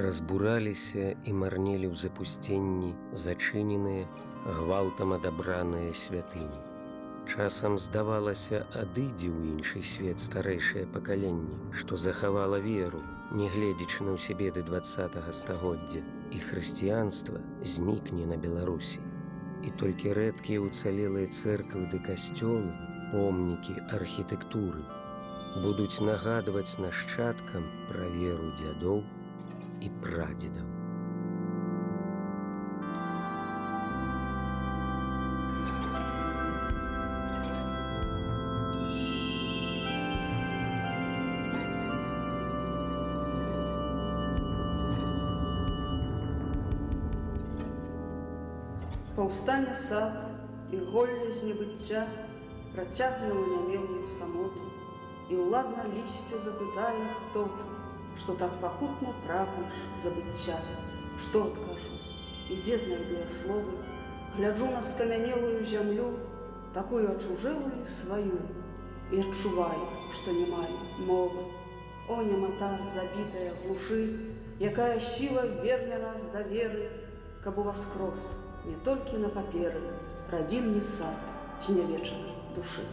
Разбураліся і марнелі ў запусценні зачыненыя, гвалтам адабраныя святыні. Часам здавалася, адыдзе ў іншы свет старэйшае пакаленне, што захавала веру, нягледзячы на ўсе беды 20-го стагоддзя, і хрысціянства знікне на Беларусі. І толькі рэдкія уцалелыя цэрквы ды касцёлы, помнікі архітэктуры будуць нагадваць нашчадкам пра веру дзядоў і прадзедаў. Паўстане сад і голле з небыцця працягне нямелую самоту, і ўладна лісце запытае, хто ты, што так пакутна прагнеш забыцця. Што адкажу? І дзе знайду я словы? Гляджу на скамянелую зямлю, такую ачужэлую сваю, і адчуваю, што не маю мовы. О, немата забітая глушы, якая сіла верне нас да веры, каб уваскрос не толькі на паперы радзільны сад знявечанай душы.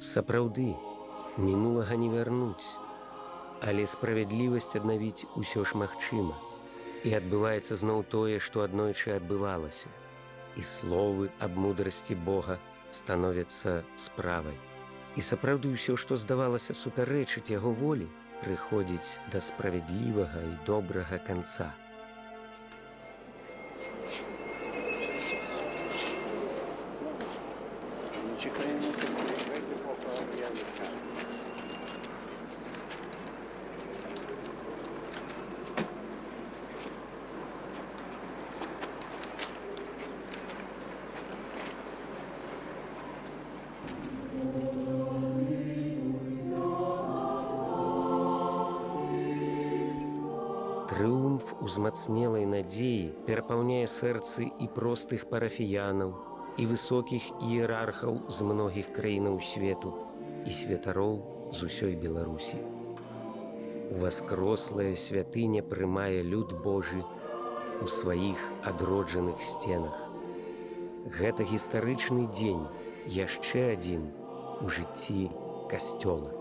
Сапраўды, мінулага не вярнуць, але справядлівасць аднавіць усё ж магчыма. І адбываецца зноў тое, што аднойчы адбывалася. І словы аб мудрасці Бога становяцца справай. І сапраўды ўсё, што здавалася супярэчыць яго волі, прыходзіць да справядлівага і добрага канца. Трыумф узмацнелай надзеі перапаўняе сэрцы і простых парафіянаў, і высокіх іерархаў з многіх краінаў свету, і святароў з усёй Беларусі. Уваскрослая святыня прымае люд Божы у сваіх адроджаных сценах. Гэта гістарычны дзень, яшчэ адзін у жыцці касцёла.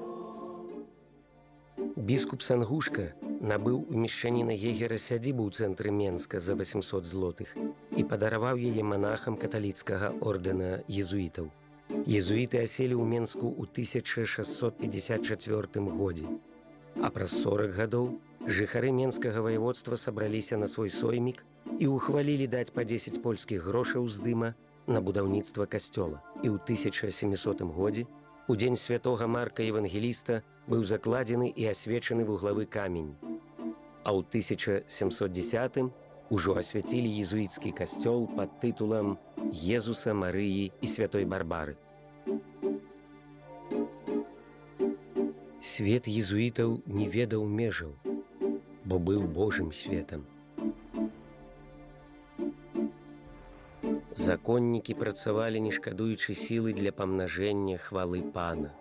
Біскуп Сангушка набыў у мешчаніна Гегера сядзібу ў цэнтры Менска за 800 злотых і падараваў яе манахам каталіцкага ордэна езуітаў. Езуіты аселі ў Менску ў 1654 годзе. А праз 40 гадоў жыхары Менскага ваяводства сабраліся на свой соймік і ўхвалілі даць па 10 польскіх грошаў здыма на будаўніцтва касцёла. І ў 1700 годзе, у дзень святога Марка Евангеліста, быў закладзены і асвечаны вуглавы камень. А ў 1710 ужо асвяцілі езуіцкі касцёл пад тытулам «Езуса, Марыі і святой Барбары». Свет езуітаў не ведаў межаў, бо быў Божым светам. Законнікі працавалі, не шкадуючы сілы для памнажэння хвалы Пана.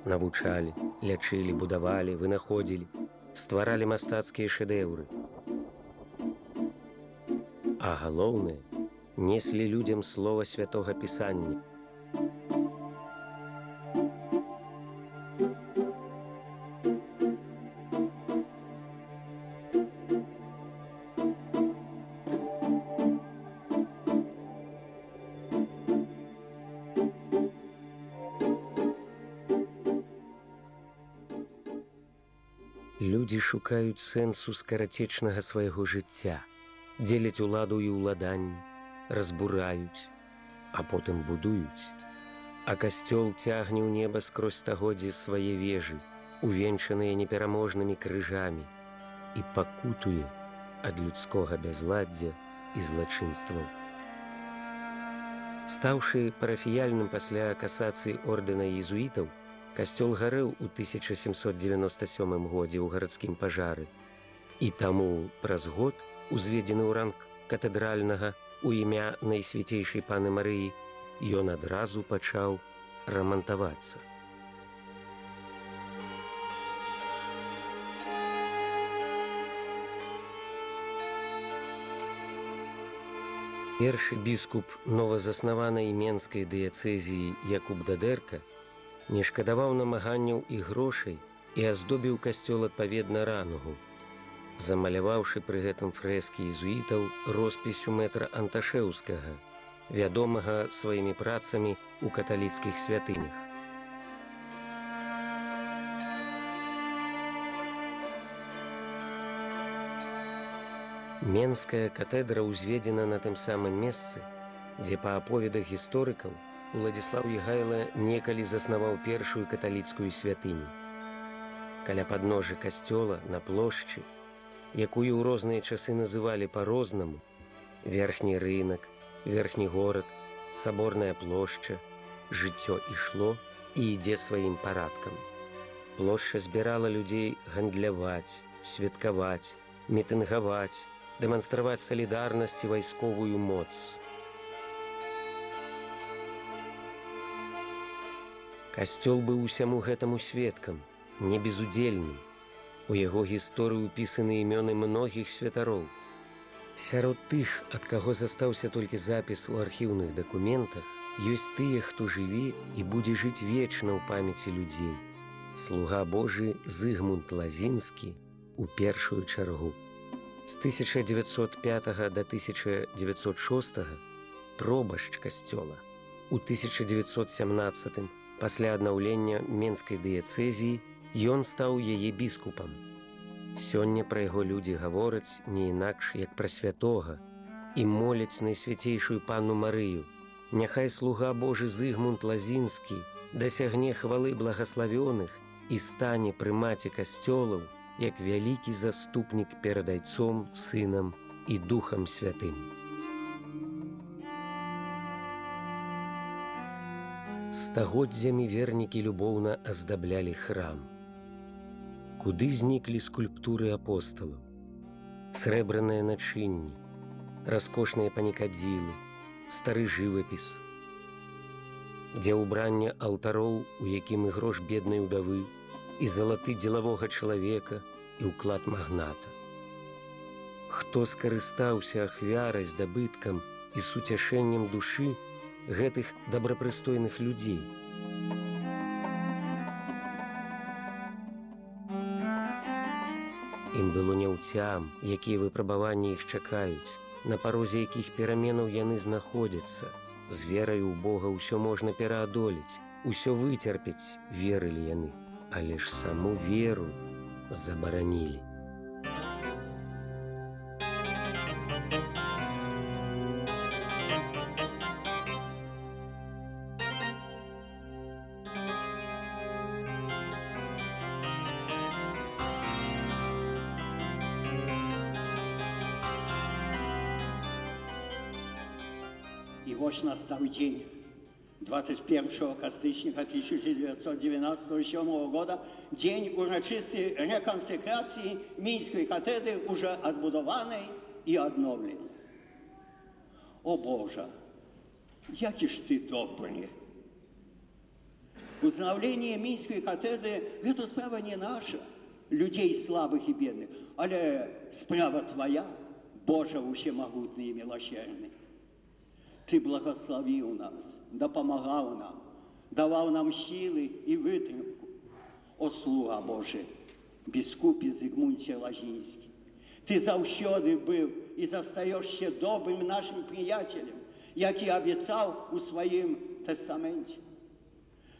Навучалі, лячылі, будавалі, вынаходзілі, стваралі мастацкія шэдэўры. А галоўнае, неслі людзям слова святога пісання. Людзі шукаюць сэнсу скарацечнага свайго жыцця, дзеляць уладу і ўладанні, разбураюць, а потым будуюць. А касцёл цягне ў неба скрозь стагоддзі свае вежы, увенчаныя непераможнымі крыжамі, і пакутуе ад людскога бязладдзя і злачынстваў. Стаўшы парафіяльным пасля касацыі ордэна езуітаў, касцёл гарэў у 1797 годзе ў гарадскім пажары, і таму праз год, узведзены ў ранг катэдральнага у імя Найсвяцейшай Паны Марыі, ён адразу пачаў рамантавацца. Першы біскуп новазаснаванай менскай дыяцэзіі Якуб Дадэрка не шкадаваў намаганняў і грошай і аздобіў касцёл адпаведна рангу, замаляваўшы пры гэтым фрэскі езуітаў роспісю мэтра Анташэўскага, вядомага сваімі працамі ў каталіцкіх святынях. Менская катэдра ўзведзена на тым самым месцы, дзе па аповедах гісторыкаў Уладзіслаў Ягайла некалі заснаваў першую каталіцкую святыню. Каля падножжа касцёла на плошчы, якую ў розныя часы называлі па-рознаму, верхні рынак, верхні горад, саборная плошча, жыццё ішло і ідзе сваім парадкам. Плошча збірала людзей гандляваць, святкаваць, мітынгаваць, дэманстраваць салідарнасць і вайсковую моц. Касцёл быў усяму гэтаму сведкам, не безудзельным. У яго гісторыю ўпісаны імёны многіх святароў. Сярод тых, ад каго застаўся толькі запіс у архіўных дакументах, ёсць тыя, хто жыве і будзе жыць вечна ў памяці людзей. Слуга Божы Зыгмунд Лазінскі у першую чаргу. З 1905 до 1906 пробашч касцёла. У 1917 пасля аднаўлення менскай дыяцэзіі ён стаў яе біскупам. Сёння пра яго людзі гавораць не інакш, як пра святога, і моляць Найсвяцейшую Панну Марыю. Няхай слуга Божы Зыгмунд Лазінскі дасягне хвалы благаславёных і стане пры маці касцёлаў, як вялікі заступнік перад Айцом, Сынам і Духам Святым. Стагоддзямі вернікі любоўна аздаблялі храм. Куды зніклі скульптуры апосталаў, срэбраныя начынні, раскошныя панікадзілы, стары жывапіс, дзе ўбранне алтароў, у якім і грош беднай удавы, і залаты дзелавога чалавека, і ўклад магната. Хто скарыстаўся ахвярай, здабыткам і суцяшэннем душы гэтых дабрапрыстойных людзей? Ім было няўцям, якія выпрабаванні іх чакаюць, на парозе якіх пераменаў яны знаходзяцца. З вераю ў Бога ўсё можна пераадолець, усё выцерпець, верылі яны. Але ж саму веру забаранілі. І ось настав день. 21 кастрычніка 1997 года дзень урачыстай рэкансекрацыі мінскай катедры уже адбудаванай і адноўленай. О Божа, які ж ты добры! Узнаўленне мінскай катедры – гэта справа не наша, людзей слабых і бедных, але справа твоя, Божа усемагутны і міласердны. Ты благословил нас, допомагав нам, давав нам силы и витримку. О, слуга Божий, біскупі Зигмунте Лазінський, ти завсёди був і застаєшся добрим нашим приятелем, як і обіцяв у своїм тестаменті.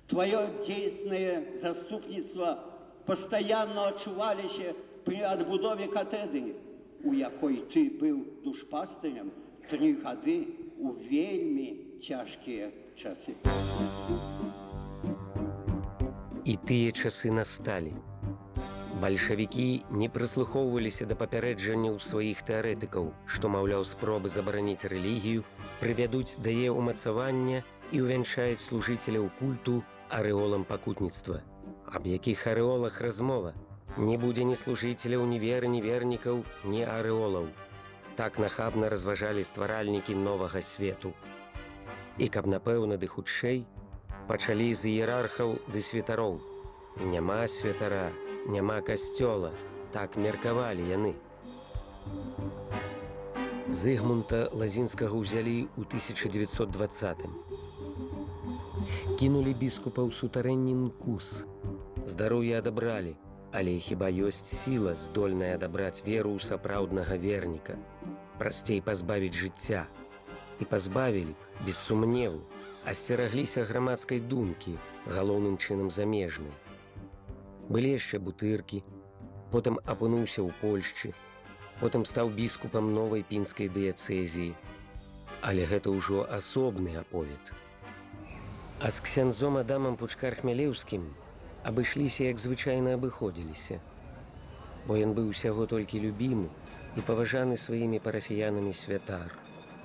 Твое дійсне заступництво пастаянна адчуваліся пры адбудове катэдры, у якой ты быў душпастырем 3 гады у вельмі цяжкія часы. І тыя часы насталі. Бальшавікі не прыслухоўваліся да папярэджанняў сваіх тэарэтыкаў, што, маўляў, спробы забараніць рэлігію прывядуць да яе ўмацавання і ўвянчаюць служыцеляў культу арэолам пакутніцтва. Аб якіх арэолах размова? Не будзе ні служыцеляў, ні веры, ні вернікаў, ні арэолаў. Так нахабна разважалі стваральнікі новага свету. І каб напэўна ды хутчэй, пачалі з іерархаў ды святароў. Няма святара, няма касцёла, так меркавалі яны. Зыгмунта Лазінскага ўзялі ў 1920-м. Кінулі біскупа ў сутарэнні Нкус. Здароўе адабралі, але хіба ёсць сіла, здольная адабраць веру ў сапраўднага верніка? Прасцей пазбавіць жыцця. І пазбавілі б, без сумневу, асцерагліся грамадскай думкі, галоўным чынам замежнай. Былі яшчэ Бутыркі, потым апынуўся ў Польшчы, потым стаў біскупам новай пінскай дыяцэзіі. Але гэта ўжо асобны аповед. А з ксяндзом Адамам Пучкар-Хмялеўскім абышліся, як звычайна абыходзіліся. Бо ён быў усяго толькі любімы і паважаны сваімі парафіянамі святар.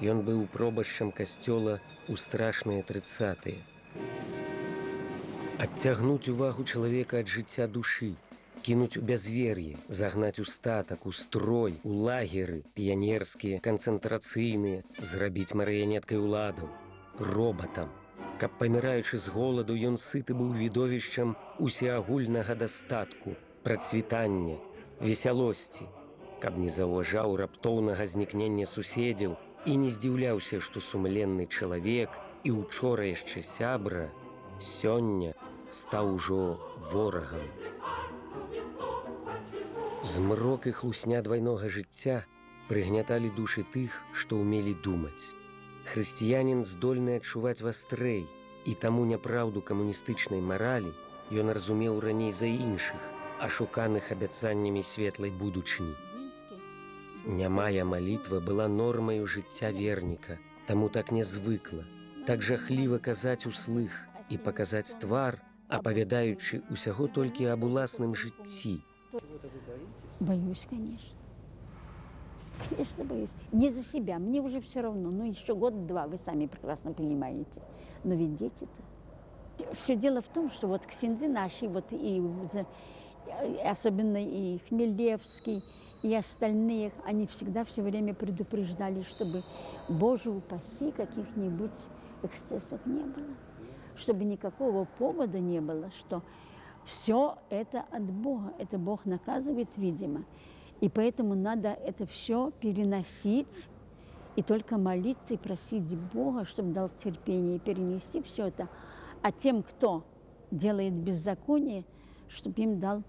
Ён быў пробашчам касцёла ў страшныя 30-е. Адцягнуць увагу чалавека ад жыцця душы, кінуць у бязвер'е, загнаць у статак, у строй, у лагеры, піянерскія, канцэнтрацыйныя, зрабіць марыянеткай уладаў, робатам. Каб, паміраючы з голаду, ён сыты быў відовішчам усеагульнага дастатку, працвітання, весялосці, каб не заўважаў раптоўнага знікнення суседзяў і не здзіўляўся, што сумленны чалавек і учора яшчэ сябра сёння стаў ужо ворагам. Змрок і хлусня двайнога жыцця прыгняталі душы тых, што ўмелі думаць. Хрысціянін здольны адчуваць вастрэй, і таму няпраўду камуністычнай маралі ён разумеў раней за іншых, ашуканых абяцаннямі светлай будучыні. Нямая малітва была нормаю жыцця верніка, таму так нязвыкла, так жахліва казаць услых і паказаць твар, апавядаючы усяго толькі аб уласным жыцці. Боюсь, конечно. Конечно, боюсь. Не за себя, мне уже все равно. Ну, еще год-два, вы сами прекрасно понимаете. Но ведь дети-то... Все дело в том, что вот ксензы наши, вот и особенно и Хмелевский, и остальные, они всегда все время предупреждали, чтобы, Боже упаси, каких-нибудь эксцессов не было. Чтобы никакого повода не было, что все это от Бога. Это Бог наказывает, видимо. И поэтому надо это все переносить и только молиться и просить Бога, чтобы дал терпение и перенести все это. А тем, кто делает беззаконие, чтобы им дал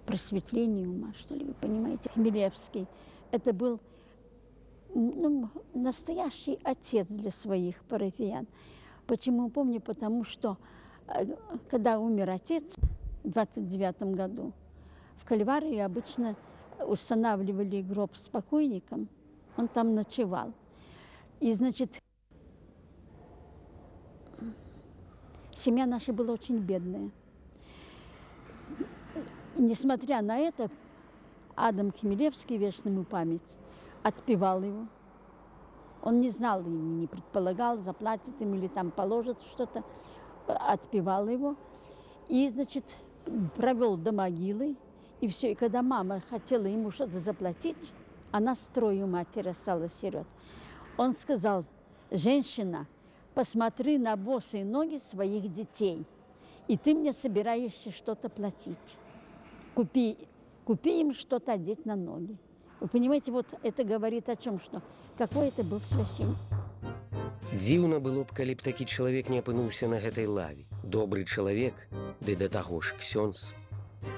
просветление ума, что ли, вы понимаете. Хмелевский – это был настоящий отец для своих парафиян. Почему помню? Потому что, когда умер отец в 29 году, в Кальварии обычно устанавливали гроб с покойником, он там ночевал. И, значит, семья наша была очень бедная. И, несмотря на это, Адам Хмелевский, вечная ему память, отпевал его. Он не знал и не предполагал, заплатит им или там положит что-то, отпевал его. И, значит, провел до могилы. И все. И когда мама хотела ему что-то заплатить, она с трою матери осталась сирот. Он сказал: женщина, посмотри на босые ноги своих детей, и ты мне собираешься что-то платить. Купи им что-то одеть на ноги. Вы понимаете, вот это говорит о чем, что какой это был священник. Дзіўна было б, калі б такі чалавек не апынуўся на гэтай лаве. Добры чалавек, ды да таго ж ксёндз.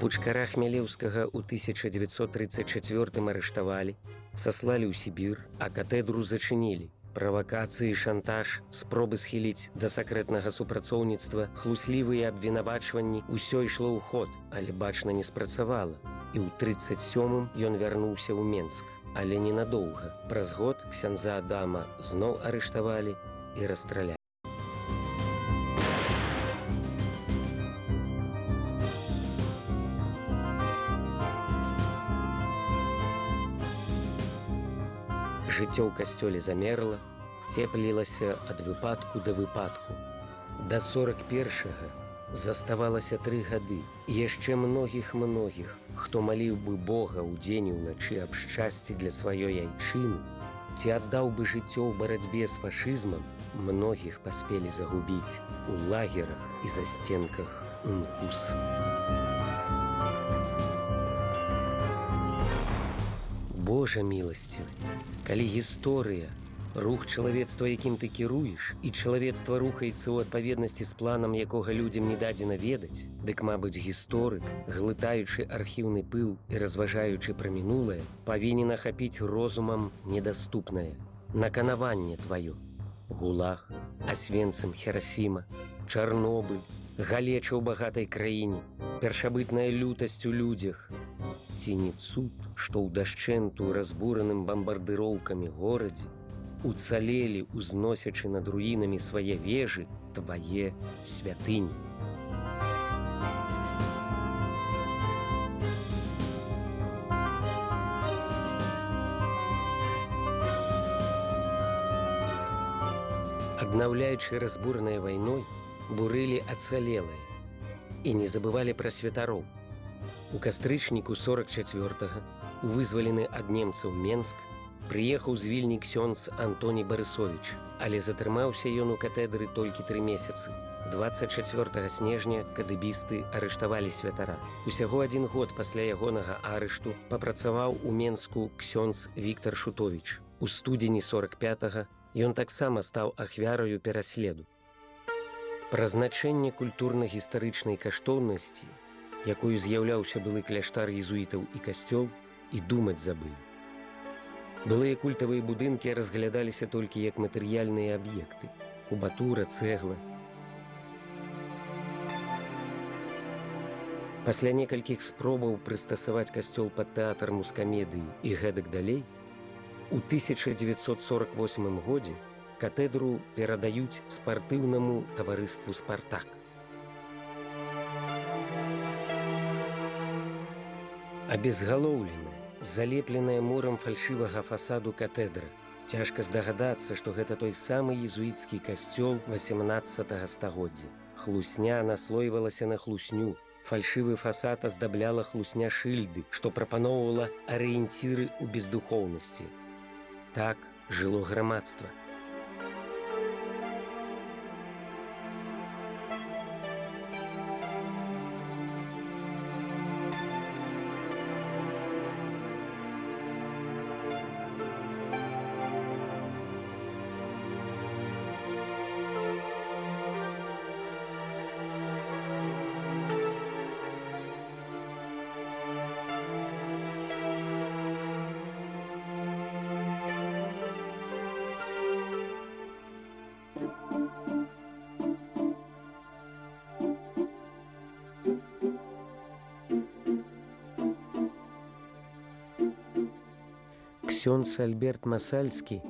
Пучкара Хмялеўскага ў 1934 арыштавалі, саслалі ў Сібір, а катедру зачынілі. Правакацыі, шантаж, спробы схіліць да сакрэтнага супрацоўніцтва, хлуслівыя абвінавачванні — усё ішло ў ход, але бачна не спрацавала. І ў 37-м ён вярнуўся ў Менск, але ненадоўга. Праз год ксяндза Адама зноў арыштавалі і расстралялі. Жыццё ў касцёле замерла, цеплілася ад выпадку да выпадку. Да 41-га заставалася 3 гады. І яшчэ многіх, хто маліў бы Бога ў дзень і ўначы аб шчасці для сваёй айчыны, ці аддаў бы жыццё ў барацьбе з фашызмам, многіх паспелі загубіць у лагерах і засценках НКУС. Божа міласцівы, калі гісторыя, рух чалавецтва, якім ты кіруеш, і чалавецтва рухаецца ў адпаведнасці з планам, якога людзям не дадзена ведаць, дык, мабыць, гісторык, глытаючы архіўны пыл і разважаючы пра мінулае, павінен ахапіць розумам недаступнае. Наканаванне тваё. Гулаг, Асвенцым, Хірасіма, Чарнобыль, галеча ў багатай краіне, першабытная лютасць у людзях. Ці не цуд, што ў дашчэнту разбураным бамбардыроўкамі горадзе уцалелі, узносячы над руінамі свае вежы, твае святыні. Аднаўляючы разбуранай вайной, бурылі ацалелае і не забывалі пра святароў. У кастрычніку 44-га, у вызвалены ад немцаў Менск, прыехаў з Вільні ксёндз Антоній Барысовіч, але затрымаўся ён у катедры толькі 3 месяцы. 24 снежня кадэбісты арыштавалі святара. Усяго 1 год пасля ягонага арышту папрацаваў у Менску ксёндз Віктар Шутовіч. У студзені 45-га ён таксама стаў ахвяраю пераследу. Пра значэнне культурна-гістарычнай каштоўнасці, якую з'яўляўся былы кляштар езуітаў і касцёл, і думаць забылі. Былыя культавыя будынкі разглядаліся толькі як матэрыяльныя аб'екты — кубатура, цэгла. Пасля некалькіх спробаў прыстасаваць касцёл пад тэатр мускамедыі і гэтак далей, у 1948 годзе катэдру перадаюць спартыўнаму таварыству «Спартак». Абезгалоўленая, залепленая мурам фальшывага фасаду катедра. Цяжка здагадацца, што гэта той самы езуіцкі касцёл 18 стагоддзя. Хлусня наслойвалася на хлусню. Фальшывы фасад аздабляла хлусня шыльды, што прапаноўвала арыенціры ў бездухоўнасці. Так жыло грамадства. Ксёндз Альберт Масальскі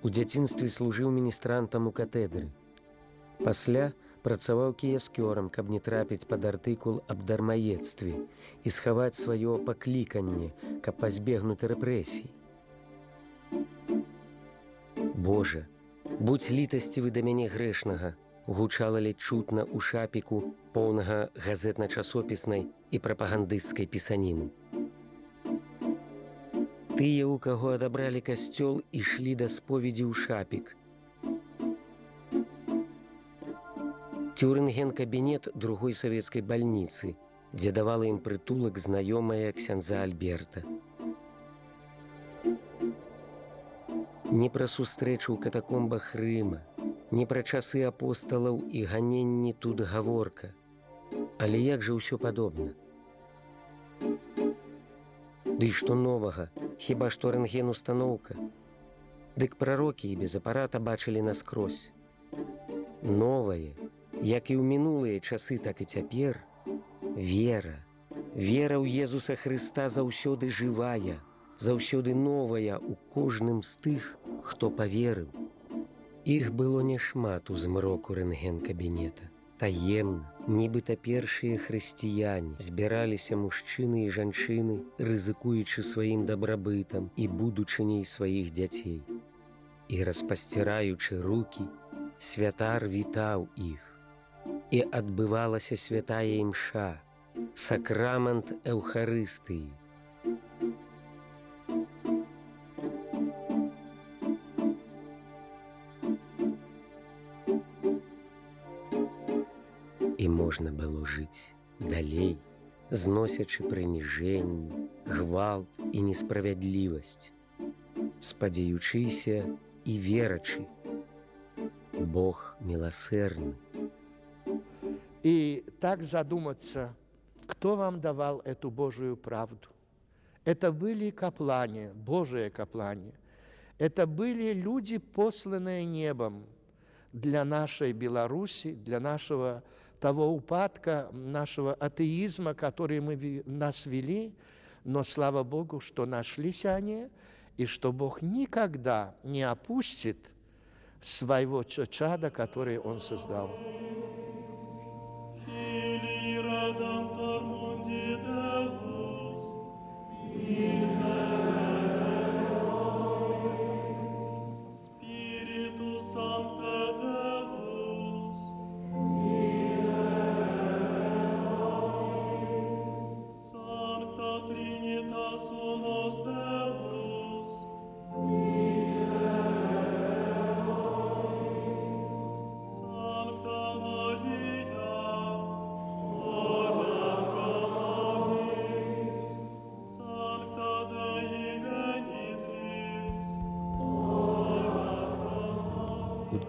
у дзяцінстве служыў міністрантам у катедры. Пасля працаваў кіяскёрам, каб не трапіць пад артыкул аб дармаедстве і схаваць сваё пакліканне, каб пазбегнуць рэпрэсій. «Божа, будзь літасцівы да мяне грэшнага», гучала ледь чутна ў шапіку, поўнага газетна-часопіснай і прапагандысцкай пісаніны. Тыя, у каго адабралі касцёл, ішлі да споведзі ў шапік. Ці ў рэнтген-кабінет другой савецкай бальніцы, дзе давала ім прытулак знаёмая ксяндза Альберта. Не пра сустрэчу ў катакомбах Рыма, не пра часы апосталаў і ганенні тут гаворка. Але як жа ўсё падобна? Ды што новага, хіба што рэнтген-устаноўка. Дык прарокі і без апарата бачылі наскрозь. Новае, як і ў мінулыя часы, так і цяпер, вера. Вера ў Езуса Хрыста заўсёды жывая, заўсёды новая ў кожным з тых, хто паверыў. Іх было няшмат у змроку рэнтген-кабінета. Таемна, нібыта першыя хрысціяне, збіраліся мужчыны і жанчыны, рызыкуючы сваім дабрабытам і будучыняй сваіх дзяцей. І распасціраючы рукі, святар вітаў іх. І адбывалася святая імша, сакрамент Эўхарыстыі. І можна было жыць далей, зносячы прыніжэнні, гвалт і несправядлівасць, спадзяючыся і верачы. Бог милосердный. И так задуматься, кто вам давал эту Божию правду? Это были каплане, Божие каплане. Это были люди, посланные небом для нашей Беларуси, для нашего того упадка, нашего атеизма, который нас вели. Но слава Богу, что нашлись они, и что Бог никогда не опустит своего чада, который Он создал.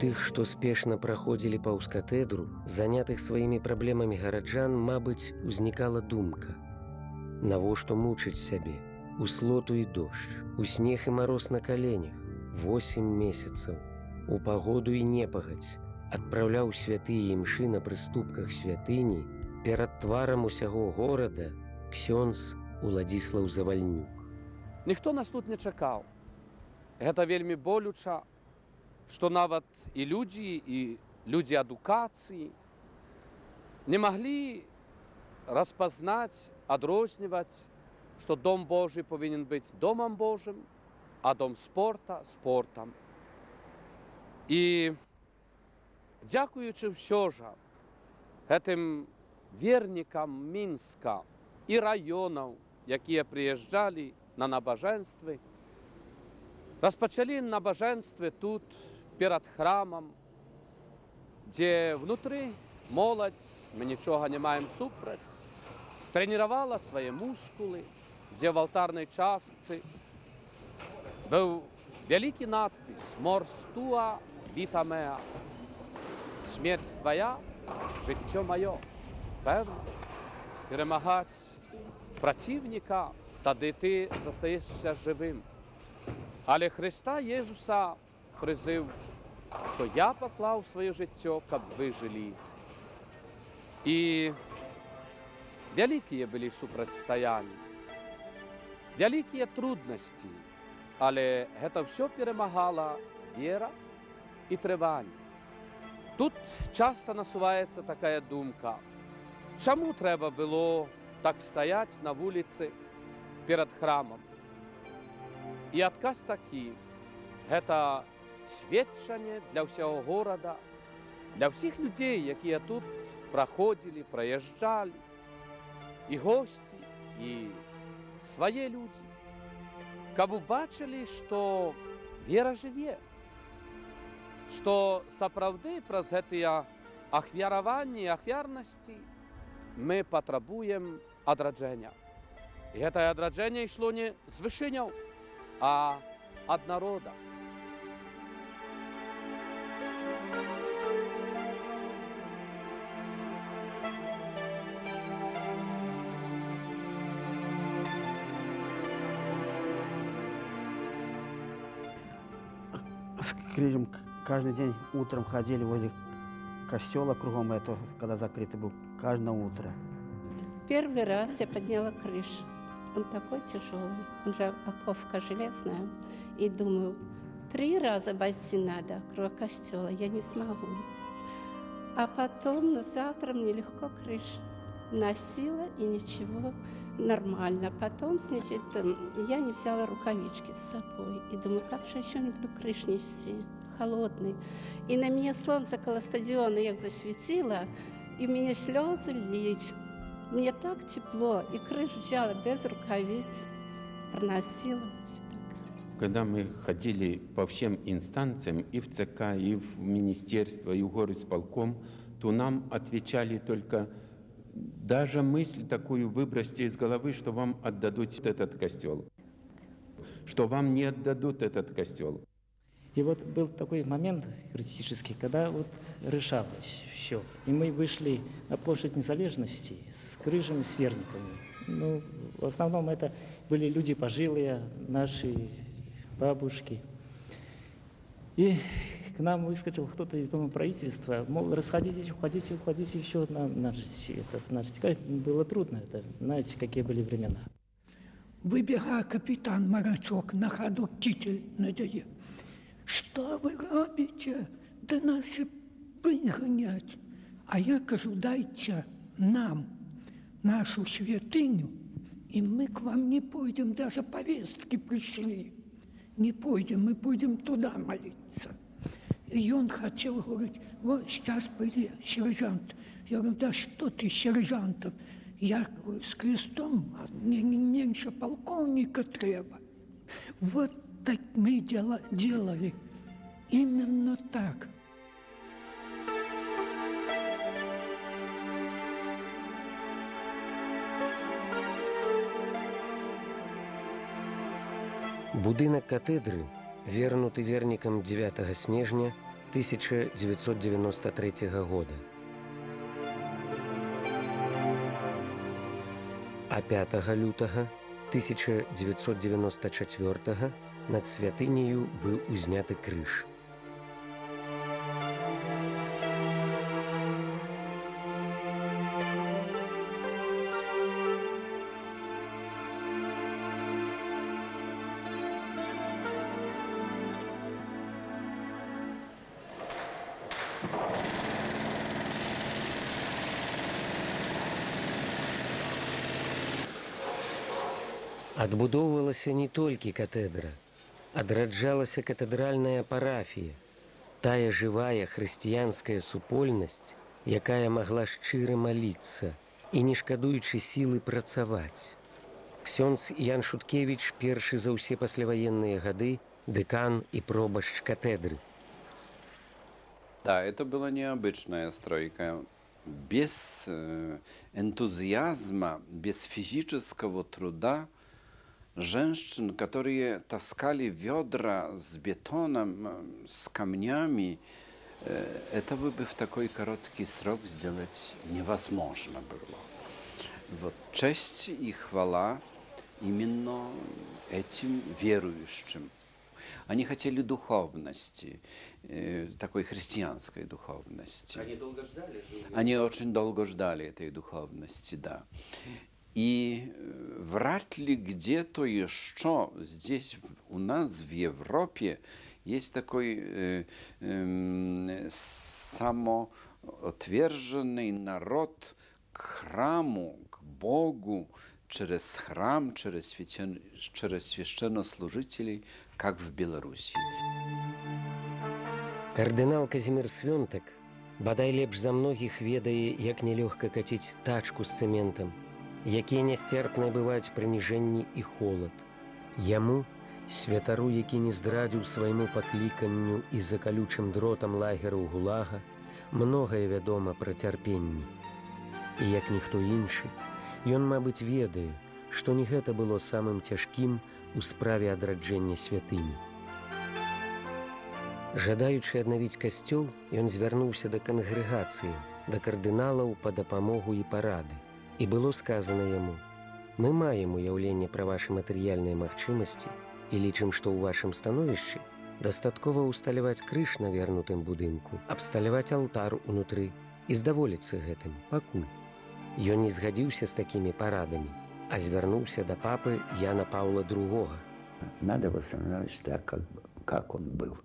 Тых, што спешна праходзілі паўз катэдру, занятых сваімі праблемамі гараджан, мабыць, узнікала думка: навошта мучыць сябе у слоту і дождж, у снег і мароз на каленях, 8 месяцаў, у пагоду і непагадзь, адпраўляў святыя імшы на прыступках святыні перад тварам усяго горада ксёндз Уладзіслаў Завальнюк. Ніхто нас тут не чакаў. Гэта вельмі болюча, што нават і людзі адукацыі не маглі распазнаць, адрозніваць, што дом Божий павінен быць домам Божым, а дом спорта спортам. І дзякуючы ўсё жа гэтым вернікам Мінска і раёнаў, якія прыязджалі на набажэнствы, распачалі набажэнствы тут, перад храмам, дзе внутры моладзь, мы нічога не маем супраць, трэніравала свае мускулы, дзе в алтарнай частцы быў вялікі надпіс «Морс туа, віта меа» – «Смерць твая, жыццё маё». Пэвна, перамагаць праціўніка, тады ты застаешся жывым. Але Хрыста Езуса прызыў, што я паклаў сваё жыццё, каб вы жылі. І вялікія былі супрацьстаянні, вялікія труднасці, але гэта ўсё перамагала вера і трыванне. Тут часта насуваецца такая думка: чаму трэба было так стаяць на вуліцы перад храмам? І адказ такі: гэта сведчанне для ўсяго горада, для ўсіх людзей, якія тут праходзілі, праязджалі, і госці, і свае людзі, каб убачылі, што вера жыве, што сапраўды праз гэтыя ахвяраванні, ахвярнасці мы патрабуем адраджэння. І гэтае адраджэнне ішло не з вышыняў, а ад народа. с крижем каждый день утром ходили возле костела кругом этого, когда закрытый был, каждое утро. Первый раз я подняла крышу. Он такой тяжелый, он же оковка железная. И думаю, 3 раза обойти надо круг костела, я не смогу. А потом на завтра мне легко крышу носила, и ничего, нормально. Потом, значит, я не взяла рукавички с собой. И думаю, как же еще не буду крышу нести, холодный. И на меня солнце около стадиона як засветило, и у меня слезы лились. Мне так тепло, и крышу взяла без рукавиц, проносила. Когда мы ходили по всем инстанциям, и в ЦК, и в министерство, и в горисполком, то нам отвечали только: даже мысль такую выбросьте из головы, что вам отдадут этот костел, что вам не отдадут этот костел. И вот был такой момент критический, когда вот решалось все. И мы вышли на площадь Незалежности с крыжами, с верниками. Ну, в основном это были люди пожилые, наши бабушки. И к нам выскочил кто-то из Дома правительства, мол, расходитесь, уходите еще на наш стекать. Было трудно, это, знаете, какие были времена. Выбегает капитан Марачок, на ходу китель надеет. Что вы робите? Да нас и выгонять. А я кажу, дайте нам нашу святыню, и мы к вам не пойдем, даже повестки пришли. Не пойдем, мы пойдем туда молиться. И он хотел говорить, вот сейчас были сержант. Я говорю, да что ты, сержантом? Я говорю, с крестом, а мне не меньше полковника треба. Вот так мы делали. Именно так. Будынак катедры вернуты вернікам 9 снежня 1993 года. А 5 лютага 1994 над святыняю быў узняты крыж. Адбудоўвалася не толькі катэдра, адраджалася катэдральная парафія, тая жывая хрысціянская супольнасць, якая магла шчыра маліцца і, не шкадуючы сілы, працаваць. Ксёндз Ян Шуткевіч першы за ўсе пасляваенныя гады дэкан и пробашч катедры. Да, это была необычная стройка. Без энтузиазма, без физического труда женщин, которые таскали ведра с бетоном, с камнями, этого бы в такой короткий срок сделать невозможно было. Вот честь и хвала именно этим верующим. Они хотели духовности, такой христианской духовности. Они долго ждали? Они очень долго ждали этой духовности, да. И вряд ли где-то еще здесь у нас в Европе есть такой самоотверженный народ к храму, к Богу, через храм, через священнослужителей, как в Беларуси. Кардынал Казімір Свёнтак бадай лепш за многіх ведае, як нелёгка каціць тачку з цэментам, якія нясцерпныя бываюць прыніжэнні і холад. Яму, святару, які не здрадзіў свайму пакліканню і за калючым дротам лагераў гулага, многае вядома пра цярпенні. І як ніхто іншы, ён, мабыць, ведае, што не гэта было самым цяжкім у справе адраджэння святыні. Жадаючы аднавіць касцёл, ён звярнуўся да кангрэгацыі, да кардыналаў па дапамогу і парады. І было сказано яму: «Мы маем уяўленне пра вашы матэрыяльныя магчымасці і лічым, што ў вашым становішчы Дастаткова ўсталяваць крыж на вернутым будынку, абсталяваць алтар унутры і здаволіцца гэтым пакуль. Ён не згадзіўся з такімі парадамі, а звярнуўся да папы Яна Паўла II. Надо восстановить так, как он был.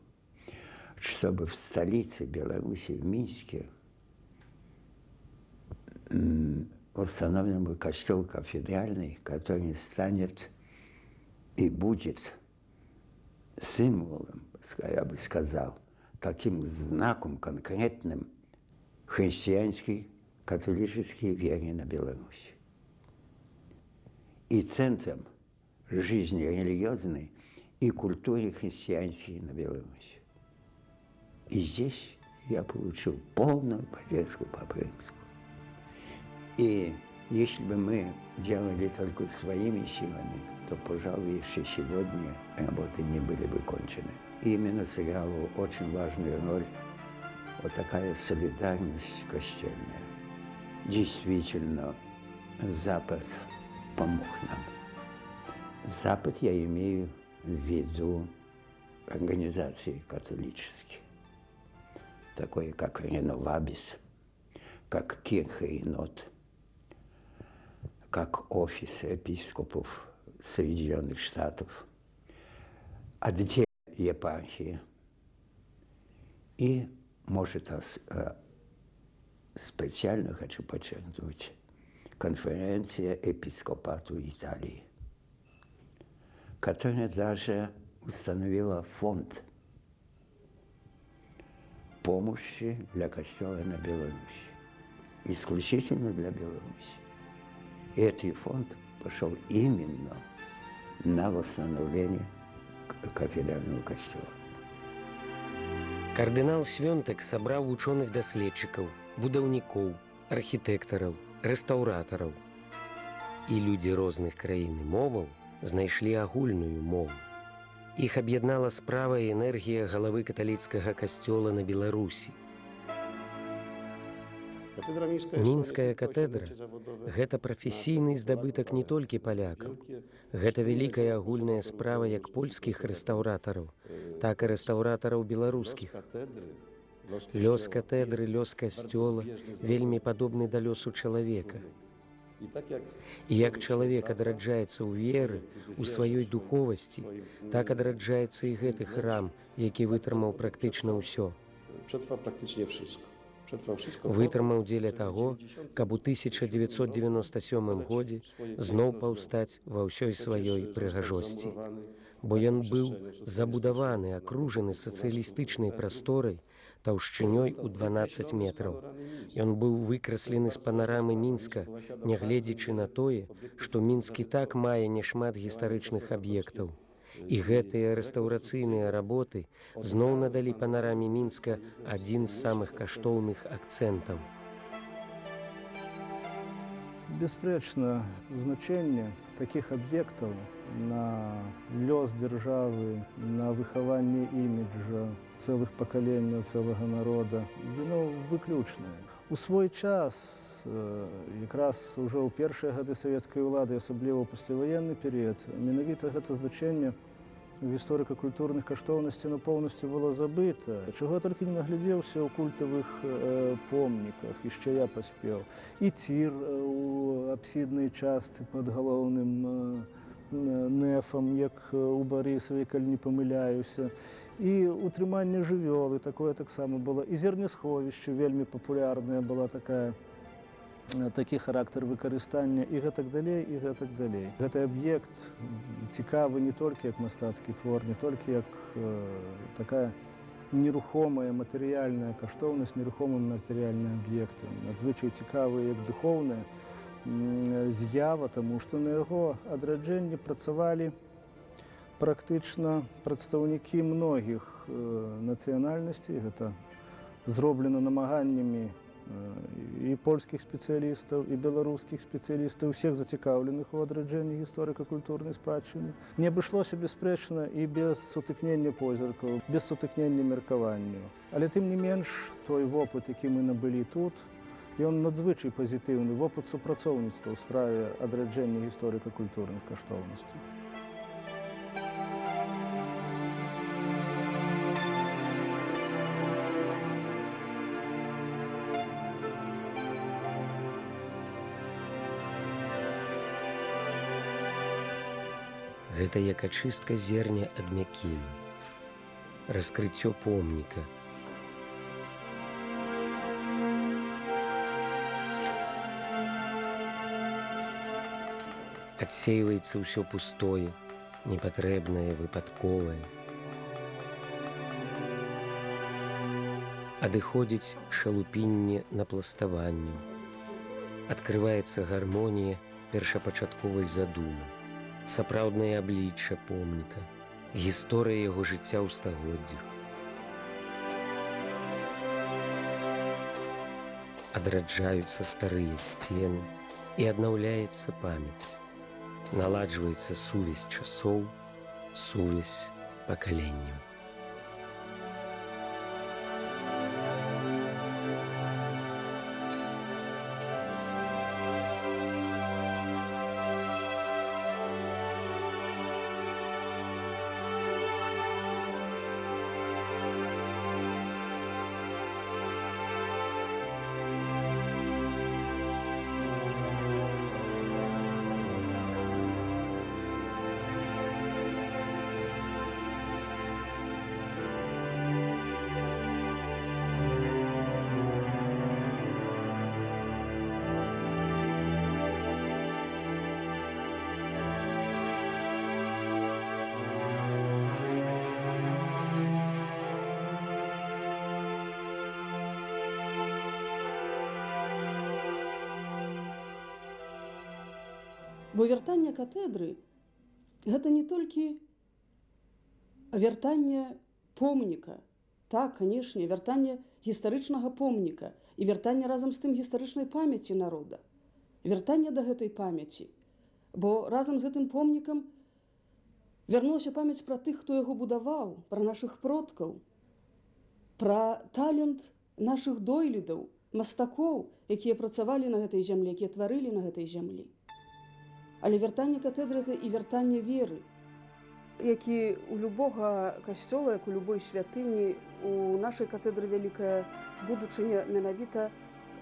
Чтобы в столице Беларуси, в Минске, восстановлен был костел кафедральный, который станет и будет символом, я бы сказал, таким знаком конкретным христианской, католической веры на Беларуси. И центром жизни религиозной и культуры христианской на Беларуси. И здесь я получил полную поддержку Папы Римского. И если бы мы делали только своими силами, то, пожалуй, еще сегодня работы не были бы кончены. И именно сыграла очень важную роль вот такая солидарность костельная. Действительно, Запад помог нам. Запад я имею в виду организации католические, такое как Реновабис, как Кирха и Нот, как офис епископов Соединенных Штатов, отдел епархии и, может, специально хочу подчеркнуть, конференция епископату Италии, которая даже установила фонд помощи для костела на Беларуси, исключительно для Беларуси. И этот фонд пошел именно на восстановление кафедрального костела. Кардынал Свёнтак сабраў вучоных-даследчыкаў, будаўнікоў, архітэктараў, рэстаўратараў. І людзі розных краін і моваў знайшлі агульную мову. Іх аб'яднала справа і энергія галавы каталіцкага касцёла на Беларусі. Мінская катэдра – гэта прафесійны здабытак не толькі палякаў. Гэта вялікая агульная справа як польскіх рэстаўратараў, так і рэстаўратараў беларускіх. Лёс катэдры, лёс касцёла вельмі падобны да лёсу чалавека. І як чалавек адраджаецца ў веры, у сваёй духовасці, так адраджаецца і гэты храм, які вытрымаў практычна ўсё. Вытрымаў дзеля таго, каб у 1997 годзе зноў паўстаць ва ўсёй сваёй прыгажосці. Бо ён быў забудаваны, акружаны сацыялістычнай прасторай таўшчынёй у 12 метраў. Ён быў выкраслены з панарамы Мінска, нягледзячы на тое, што Мінск і так мае няшмат гістарычных аб'ектаў. І гэтыя рэстаўрацыйныя работы зноў надалі панараме Мінска адзін з самых каштоўных акцэнтаў. Бясспрэчна, значэнне такіх аб'ектаў на лёс дзяржавы, на выхаванне іміджа цэлых пакаленняў, цэлага народа, яно выключнае. У свой час, якраз ужо ў першыя гады савецкай улады, асабліва ў пасляваенны перыяд, менавіта гэта значэнне гісторыка-культурных каштоўнасцей поўнасцю было забыта. Чаго толькі не наглядзеўся ў культавых помніках, яшчэ я паспеў. І цір у апсіднай частцы пад галоўным нефам, як у Барысаве, калі не памыляюся. І утрыманне жывёлы, такое таксама было. І зернесховішча вельмі папулярная была такі характар выкарыстання і гэтак далей, і гэтак далей. Гэты аб'ект цікавы не толькі як мастацкі твор, не толькі як такая нерухомая матэрыяльная каштоўнасць, нерухомым матэрыяльным аб'ектам. Надзвычай цікавы як духоўная з'ява, таму што на яго адраджэнні працавалі практычна прадстаўнікі многіх нацыянальнасцей. Гэта зроблена намаганнямі і польскіх спецыялістаў, і беларускіх спецыялістаў, усіх зацікаўленых у адраджэнні гісторыка-культурнай спадчыны. Не абышлося бясспрэчна і без сутыкнення позіркаў, без сутыкнення меркаванняў. Але тым не менш, той вопыт, які мы набылі тут, ён надзвычай пазітыўны, вопыт супрацоўніцтва ў справе адраджэння гісторыка-культурных каштоўнасцей. Гэта як ачыстка зерня ад мякін, раскрыццё помніка. Адсейваецца ўсё пустое, непатрэбнае, выпадковае. Адыходзіць шалупінне напластаванню. Адкрываецца гармонія першапачатковай задумы, сапраўднае аблічча помніка, гісторыя яго жыцця ў стагоддзях. Адраджаюцца старыя сцены і аднаўляецца памяць. Наладжваецца сувязь часоў, сувязь пакаленняў. Бо вяртанне катедры гэта не толькі вяртанне помніка. Так, канешне, вяртанне гістарычнага помніка і вяртанне разам з тым гістарычнай памяці народа. Вяртанне да гэтай памяці. Бо разам з гэтым помнікам вярнулася памяць пра тых, хто яго будаваў, пра нашых продкаў, пра талент нашых дойлідаў, мастакоў, якія працавалі на гэтай зямлі, якія тварылі на гэтай зямлі. Але вяртанне катедры – гэта і вяртанне веры, які у любога касцёла, як у любой святыні, у нашай катедры вялікая будучыня менавіта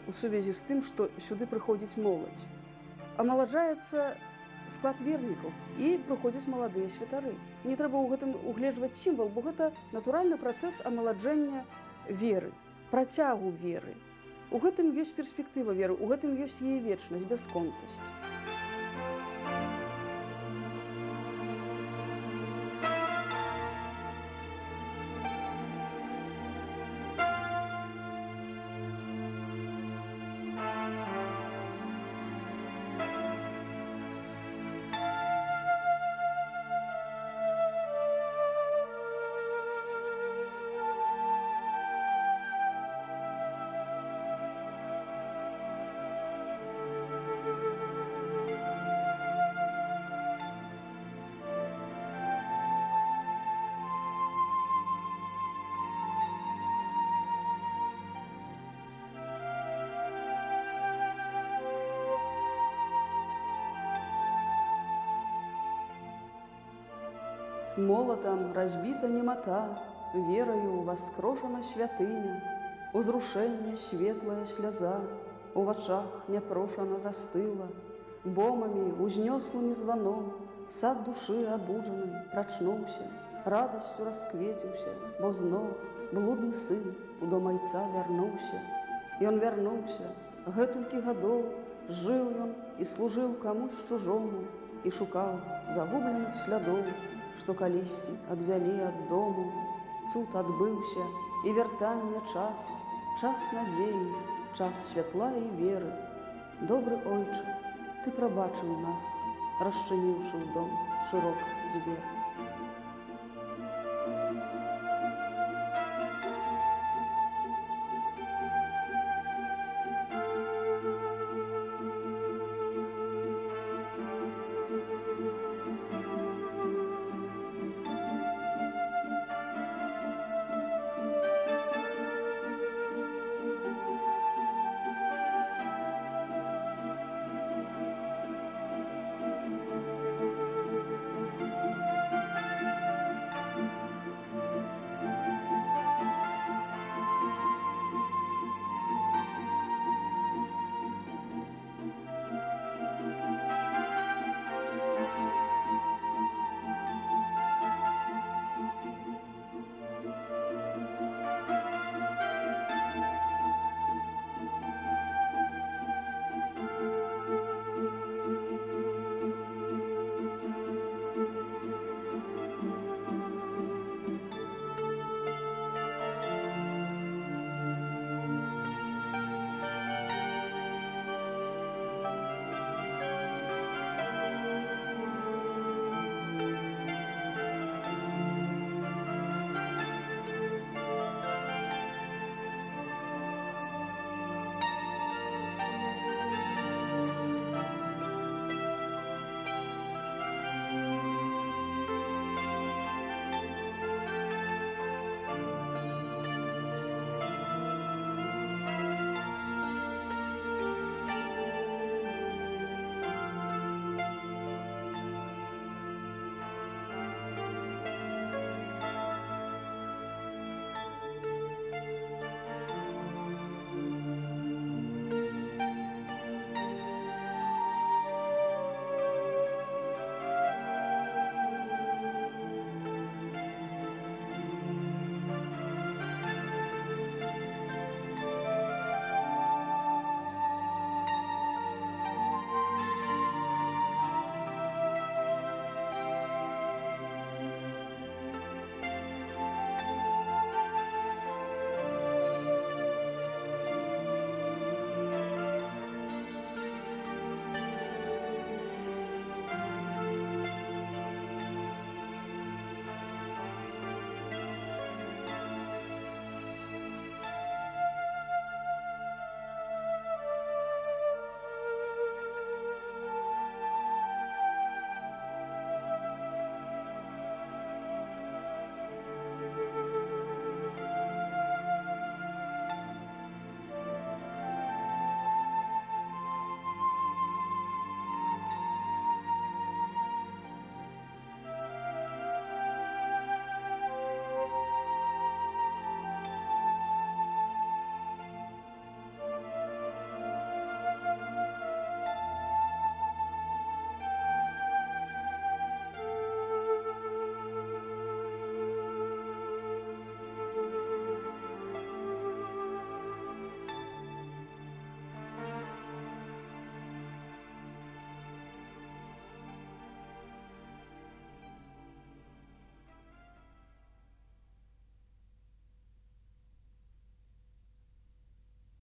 у сувязі з тым, што сюды прыходзіць моладзь. Амаладжаецца склад вернікаў і прыходзяць маладыя святары. Не трэба ў гэтым угледжваць сімвал, бо гэта натуральны працэс амаладжэння веры, працягу веры. У гэтым ёсць перспектыва веры, у гэтым ёсць яе вечнасць, бясконцасць. Молотом разбита немота, верою воскрошена святыня, узрушэнне светлая сляза, у вачах няпрошана застыла, бомамі узнёслымі званом, сад душы абуджаны прачнуўся, радасцю расквеціўся, бо зноў блудны сын у дом айца вярнуўся. Ён вярнуўся, гэтулькі гадоў, жыў ён і служыў камусь чужому, і шукаў загубленых слядоў, што калісьці адвялі ад дому. Цуд адбыўся, і вяртання час, час надзеі, час святла і веры. Добры ойча, ты прабачыў нас, расчыніўшы ў дом шырока дзверы.